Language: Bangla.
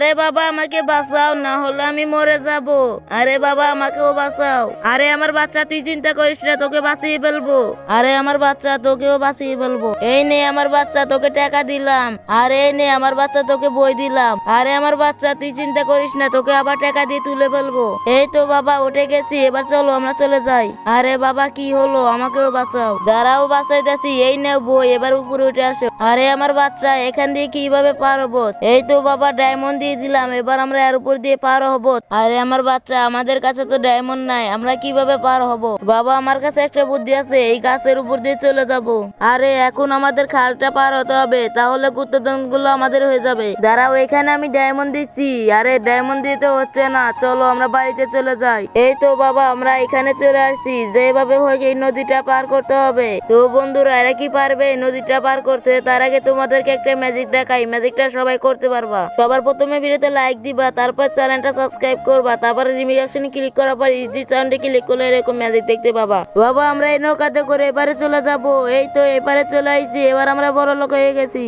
আরে বাবা আমাকে বাঁচাও, না হলে আমি মরে যাব। আরে বাবা আমাকেও বাঁচাও। আরে আমার বাচ্চা, তুই চিন্তা করিস না, তোকে বাঁচিয়ে ফেলবো। আরে আমার বাচ্চা, তোকেও বাঁচিয়ে ফেলবো। এই নে আমার বাচ্চা, তোকে টাকা দিলাম। আরে এই নে আমার বাচ্চা, তোকে বই দিলাম। আরে আমার বাচ্চা, তুই চিন্তা করিস না, তোকে আবার টাকা দিয়ে তুলে ফেলবো। এই তো বাবা উঠে গেছি, এবার চলো আমরা চলে যাই। আরে বাবা কি হলো, আমাকেও বাঁচাও। দাঁড়াও বাঁচাইতেছি, এই নাও বই, এবার উপরে উঠে আসো। আরে আমার বাচ্চা, এখান দিয়ে কিভাবে পার হবো? এই তো বাবা ডায়মন্ড দিয়ে দিলাম, এবার আমরা এর উপর দিয়ে পার হবো। আরে আমার বাচ্চা, আমাদের কাছে তো ডায়মন্ড নাই, আমরা কিভাবে পার হব? বাবা আমার কাছে একটা বুদ্ধি আছে, এই গাছের উপর দিয়ে চলে যাব। আরে এখন আমাদের খালটা পার হতে হবে, তাহলে গুপ্তধন গুলো আমাদের হয়ে যাবে। দাঁড়াও, এখানে আমি ডায়মন্ড দিচ্ছি। আরে ডায়মন্ড দিতে হচ্ছে না, চলো আমরা বাড়িতে চলে যাই। এই তো বাবা আমরা এখানে চলে আসছি, যেভাবে হোক এই নদীটা পার করতে হবে। তো বন্ধুরা, এরা কি পারবে নদীটা পার করছে? তার আগে তোমাদেরকে একটা ম্যাজিক দেখাই, ম্যাজিকটা সবাই করতে পারবা। সবার প্রথমে ভিডিওতে লাইক দিবা, তারপর চ্যানেলটা সাবস্ক্রাইব করবা, তারপরে রিঅ্যাকশনে ক্লিক করার পর ইজি সাউন্ডে ক্লিক করলে এরকম ম্যাজিক দেখতে পাবা। বাবা আমরা এই নৌকাতে করে এবারে চলে যাব। এই তো এবারে চলে আইছি, এবার আমরা বড় লোক হয়ে গেছি।